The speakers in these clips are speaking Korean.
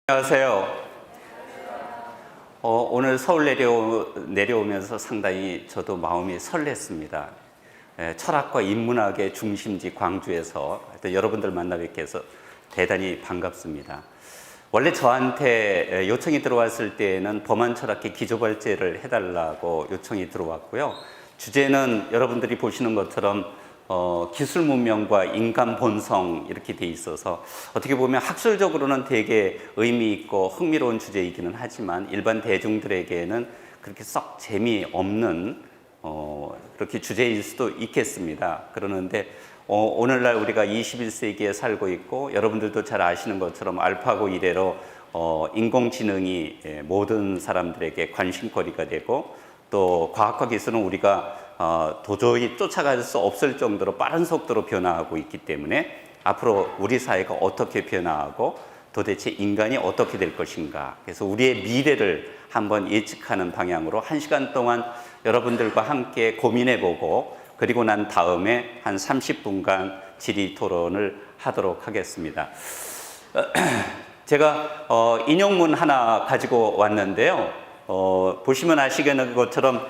안녕하세요. 오늘 서울 내려오면서 상당히 저도 마음이 설렜습니다. 철학과 인문학의 중심지 광주에서 하여튼 여러분들 만나 뵙게 해서 대단히 반갑습니다. 원래 저한테 요청이 들어왔을 때에는 범한철학회 기조발제를 해달라고 요청이 들어왔고요. 주제는 여러분들이 보시는 것처럼 기술 문명과 인간 본성 이렇게 돼 있어서 어떻게 보면 학술적으로는 되게 의미 있고 흥미로운 주제이기는 하지만 일반 대중들에게는 그렇게 썩 재미없는 그렇게 주제일 수도 있겠습니다. 그러는데 오늘날 우리가 21세기에 살고 있고 여러분들도 잘 아시는 것처럼 알파고 이래로 인공지능이 모든 사람들에게 관심거리가 되고 또 과학과 기술은 우리가 도저히 쫓아갈 수 없을 정도로 빠른 속도로 변화하고 있기 때문에 앞으로 우리 사회가 어떻게 변화하고 도대체 인간이 어떻게 될 것인가, 그래서 우리의 미래를 한번 예측하는 방향으로 1시간 동안 여러분들과 함께 고민해보고 그리고 난 다음에 한 30분간 질의 토론을 하도록 하겠습니다. 제가 인용문 하나 가지고 왔는데요. 보시면 아시겠는 것처럼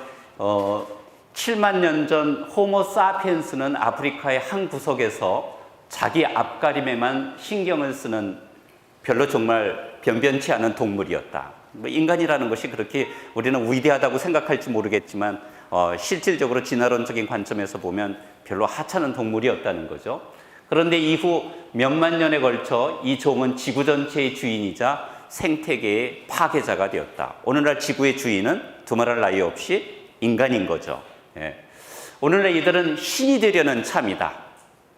7만 년 전 호모 사피엔스는 아프리카의 한 구석에서 자기 앞가림에만 신경을 쓰는 별로 정말 변변치 않은 동물이었다. 인간이라는 것이 그렇게 우리는 위대하다고 생각할지 모르겠지만 실질적으로 진화론적인 관점에서 보면 별로 하찮은 동물이었다는 거죠. 그런데 이후 몇만 년에 걸쳐 이 종은 지구 전체의 주인이자 생태계의 파괴자가 되었다. 오늘날 지구의 주인은 두말할 나위 없이 인간인 거죠. 오늘날 이들은 신이 되려는 참이다.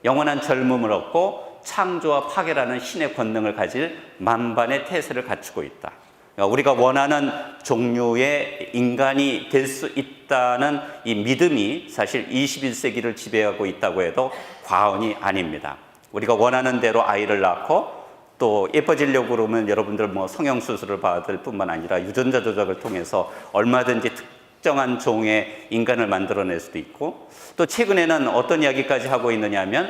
영원한 젊음을 얻고 창조와 파괴라는 신의 권능을 가질 만반의 태세를 갖추고 있다. 우리가 원하는 종류의 인간이 될 수 있다는 이 믿음이 사실 21세기를 지배하고 있다고 해도 과언이 아닙니다. 우리가 원하는 대로 아이를 낳고 또 예뻐지려고 그러면 여러분들 성형수술을 받을 뿐만 아니라 유전자 조작을 통해서 얼마든지 특정한 종의 인간을 만들어낼 수도 있고, 또 최근에는 어떤 이야기까지 하고 있느냐 하면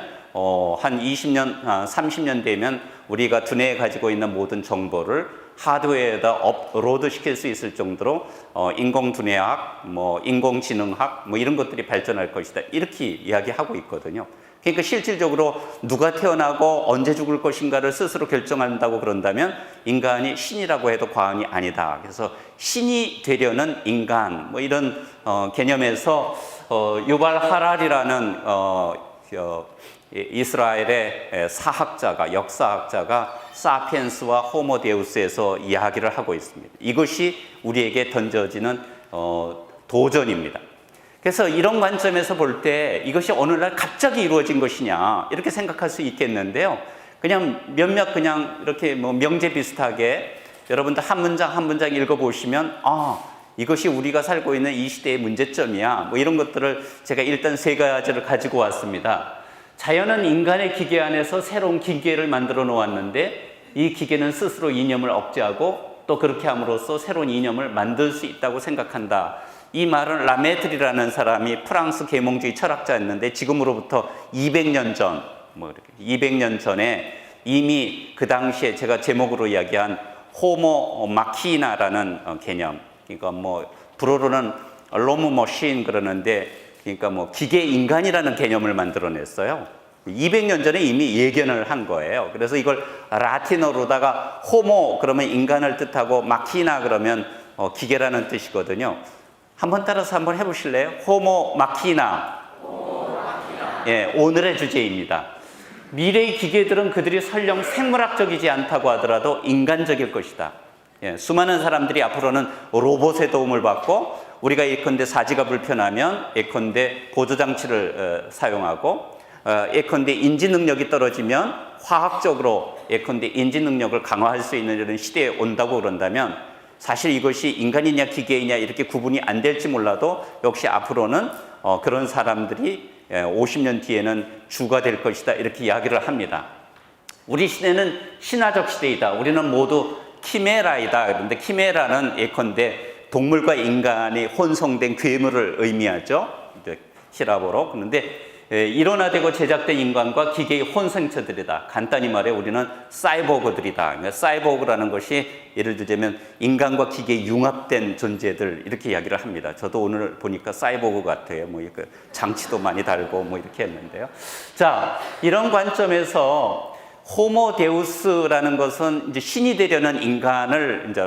한 20년, 30년 되면 우리가 두뇌에 가지고 있는 모든 정보를 하드웨어에다 업로드 시킬 수 있을 정도로 인공두뇌학, 인공지능학 이런 것들이 발전할 것이다. 이렇게 이야기하고 있거든요. 그러니까 실질적으로 누가 태어나고 언제 죽을 것인가를 스스로 결정한다고 그런다면 인간이 신이라고 해도 과언이 아니다. 그래서 신이 되려는 인간 이런 개념에서 유발 하랄이라는 이스라엘의 사학자가, 역사학자가 사피엔스와 호모데우스에서 이야기를 하고 있습니다. 이것이 우리에게 던져지는 도전입니다. 그래서 이런 관점에서 볼 때 이것이 오늘날 갑자기 이루어진 것이냐 이렇게 생각할 수 있겠는데요. 그냥 몇몇 그냥 이렇게 명제 비슷하게 여러분들 한 문장 한 문장 읽어보시면 이것이 우리가 살고 있는 이 시대의 문제점이야 이런 것들을 제가 일단 세 가지를 가지고 왔습니다. 자연은 인간의 기계 안에서 새로운 기계를 만들어 놓았는데 이 기계는 스스로 이념을 억제하고 또 그렇게 함으로써 새로운 이념을 만들 수 있다고 생각한다. 이 말은 라메트리라는 사람이 프랑스 계몽주의 철학자였는데 지금으로부터 200년 전, 200년 전에 이미 그 당시에 제가 제목으로 이야기한 호모 마키나라는 개념, 그러니까 불어로는 로무 머신 그러는데 그러니까 기계 인간이라는 개념을 만들어냈어요. 200년 전에 이미 예견을 한 거예요. 그래서 이걸 라틴어로다가 호모 그러면 인간을 뜻하고 마키나 그러면 기계라는 뜻이거든요. 한번 따라서 한번 해보실래요? 호모 마키나. 오늘의 주제입니다. 미래의 기계들은 그들이 설령 생물학적이지 않다고 하더라도 인간적일 것이다. 수많은 사람들이 앞으로는 로봇의 도움을 받고 우리가 예컨대 사지가 불편하면 예컨대 보조장치를 사용하고 예컨대 인지 능력이 떨어지면 화학적으로 예컨대 인지 능력을 강화할 수 있는 이런 시대에 온다고 그런다면 사실 이것이 인간이냐 기계이냐 이렇게 구분이 안 될지 몰라도 역시 앞으로는 그런 사람들이 50년 뒤에는 주가 될 것이다 이렇게 이야기를 합니다. 우리 시대는 신화적 시대이다. 우리는 모두 키메라이다. 그런데 키메라는 예컨대 동물과 인간이 혼성된 괴물을 의미하죠. 히라보로. 그런데 일원화되고 제작된 인간과 기계의 혼생체들이다. 간단히 말해 우리는 사이보그들이다. 그러니까 사이보그라는 것이 예를 들자면 인간과 기계의 융합된 존재들 이렇게 이야기를 합니다. 저도 오늘 보니까 사이보그 같아요. 뭐 이렇게 장치도 많이 달고 뭐 이렇게 했는데요. 자, 이런 관점에서 호모데우스라는 것은 이제 신이 되려는 인간을 이제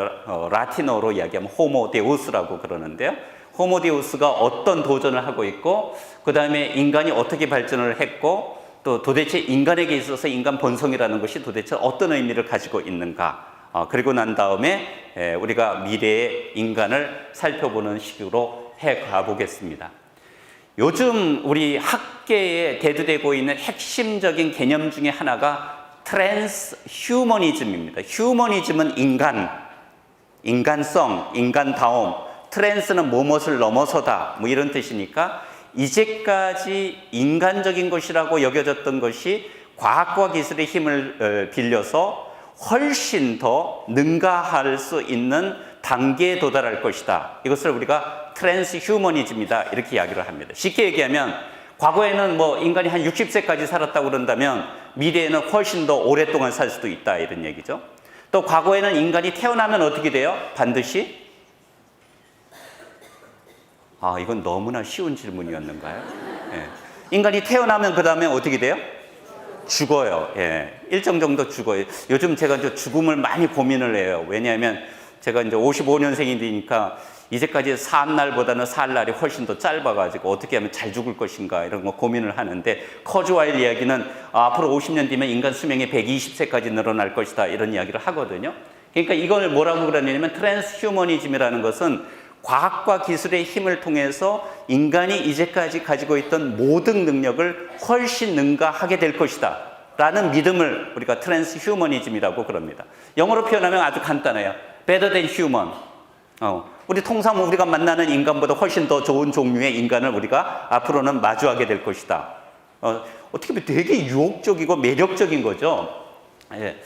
라틴어로 이야기하면 호모데우스라고 그러는데요. 호모데우스가 어떤 도전을 하고 있고 그 다음에 인간이 어떻게 발전을 했고 또 도대체 인간에게 있어서 인간 본성이라는 것이 도대체 어떤 의미를 가지고 있는가 그리고 난 다음에 우리가 미래의 인간을 살펴보는 식으로 해가 보겠습니다. 요즘 우리 학계에 대두되고 있는 핵심적인 개념 중에 하나가 트랜스 휴머니즘입니다. 휴머니즘은 인간성, 인간다움, 트랜스는 무엇을 넘어서다 뭐 이런 뜻이니까 이제까지 인간적인 것이라고 여겨졌던 것이 과학과 기술의 힘을 빌려서 훨씬 더 능가할 수 있는 단계에 도달할 것이다. 이것을 우리가 트랜스 휴머니즘이다 이렇게 이야기를 합니다. 쉽게 얘기하면 과거에는 뭐 인간이 한 60세까지 살았다고 그런다면 미래에는 훨씬 더 오랫동안 살 수도 있다 이런 얘기죠. 또 과거에는 인간이 태어나면 어떻게 돼요? 반드시 이건 너무나 쉬운 질문이었는가요? 예. 인간이 태어나면 그 다음에 어떻게 돼요? 죽어요. 예. 일정 정도 죽어요. 요즘 제가 이제 죽음을 많이 고민을 해요. 왜냐하면 제가 이제 55년생이니까 이제까지 산 날보다는 살 날이 훨씬 더 짧아가지고 어떻게 하면 잘 죽을 것인가 이런 거 고민을 하는데 커즈와일 이야기는 앞으로 50년 뒤면 인간 수명이 120세까지 늘어날 것이다 이런 이야기를 하거든요. 그러니까 이걸 뭐라고 그러냐면 트랜스 휴머니즘이라는 것은 과학과 기술의 힘을 통해서 인간이 이제까지 가지고 있던 모든 능력을 훨씬 능가하게 될 것이다 라는 믿음을 우리가 트랜스 휴머니즘이라고 그럽니다. 영어로 표현하면 아주 간단해요. Better than human. 우리 통상 우리가 만나는 인간보다 훨씬 더 좋은 종류의 인간을 우리가 앞으로는 마주하게 될 것이다. 어떻게 보면 되게 유혹적이고 매력적인 거죠. 예.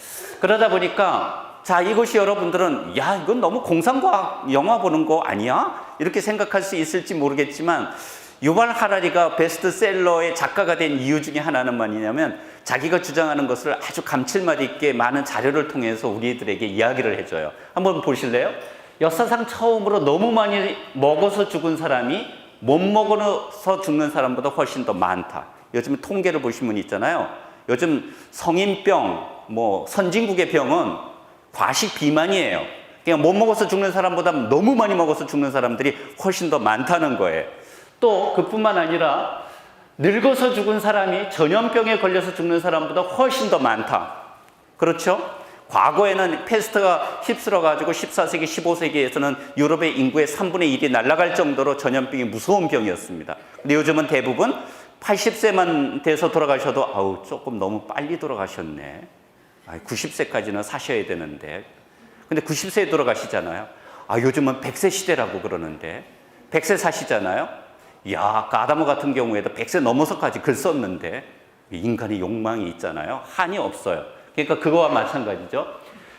그러다 보니까 자, 이것이 여러분들은 야, 이건 너무 공상과학 영화 보는 거 아니야? 이렇게 생각할 수 있을지 모르겠지만 유발 하라리가 베스트셀러의 작가가 된 이유 중에 하나는 뭐냐면 자기가 주장하는 것을 아주 감칠맛 있게 많은 자료를 통해서 우리들에게 이야기를 해줘요. 한번 보실래요? 역사상 처음으로 너무 많이 먹어서 죽은 사람이 못 먹어서 죽는 사람보다 훨씬 더 많다. 요즘 통계를 보시면 있잖아요. 요즘 성인병, 뭐 선진국의 병은 과식 비만이에요. 그냥 못 먹어서 죽는 사람보다 너무 많이 먹어서 죽는 사람들이 훨씬 더 많다는 거예요. 또 그뿐만 아니라 늙어서 죽은 사람이 전염병에 걸려서 죽는 사람보다 훨씬 더 많다. 그렇죠? 과거에는 패스트가 휩쓸어가지고 14세기, 15세기에서는 유럽의 인구의 3분의 1이 날아갈 정도로 전염병이 무서운 병이었습니다. 근데 요즘은 대부분 80세만 돼서 돌아가셔도 조금 너무 빨리 돌아가셨네. 90세까지는 사셔야 되는데 근데 90세에 돌아가시잖아요. 요즘은 100세 시대라고 그러는데 100세 사시잖아요. 야, 아까 아다모 같은 경우에도 100세 넘어서까지 글 썼는데 인간의 욕망이 있잖아요. 한이 없어요. 그러니까 그거와 마찬가지죠.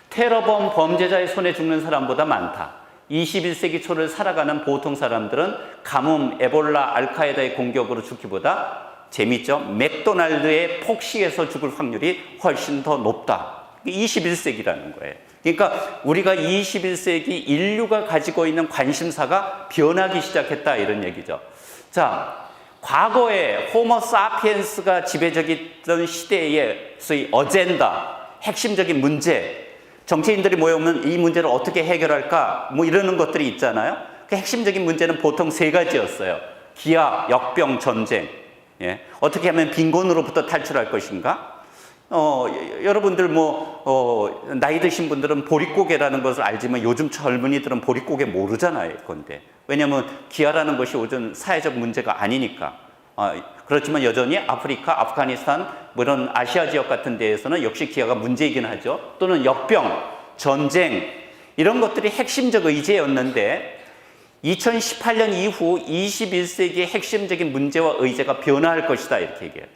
테러범 범죄자의 손에 죽는 사람보다 많다. 21세기 초를 살아가는 보통 사람들은 가뭄, 에볼라, 알카에다의 공격으로 죽기보다 재밌죠? 맥도날드의 폭식에서 죽을 확률이 훨씬 더 높다. 21세기라는 거예요. 그러니까 우리가 21세기 인류가 가지고 있는 관심사가 변하기 시작했다 이런 얘기죠. 자, 과거에 호모 사피엔스가 지배적이던 시대의 소위 어젠다, 핵심적인 문제, 정치인들이 모여오면 이 문제를 어떻게 해결할까 뭐 이러는 것들이 있잖아요. 그 핵심적인 문제는 보통 세 가지였어요. 기아, 역병, 전쟁. 예. 어떻게 하면 빈곤으로부터 탈출할 것인가? 여러분들 나이 드신 분들은 보릿고개라는 것을 알지만 요즘 젊은이들은 보릿고개 모르잖아요. 건데. 왜냐하면 기아라는 것이 요즘 사회적 문제가 아니니까. 그렇지만 여전히 아프리카, 아프가니스탄, 뭐 이런 아시아 지역 같은 데에서는 역시 기아가 문제이긴 하죠. 또는 역병, 전쟁, 이런 것들이 핵심적 의제였는데 2018년 이후 21세기의 핵심적인 문제와 의제가 변화할 것이다 이렇게 얘기해요.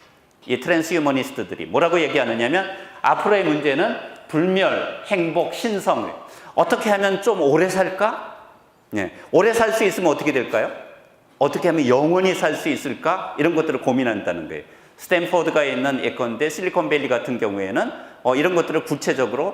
이 트랜스휴머니스트들이 뭐라고 얘기하느냐면 앞으로의 문제는 불멸, 행복, 신성. 어떻게 하면 좀 오래 살까? 네. 오래 살 수 있으면 어떻게 될까요? 어떻게 하면 영원히 살 수 있을까? 이런 것들을 고민한다는 거예요. 스탠포드가 있는 예컨대 실리콘밸리 같은 경우에는 이런 것들을 구체적으로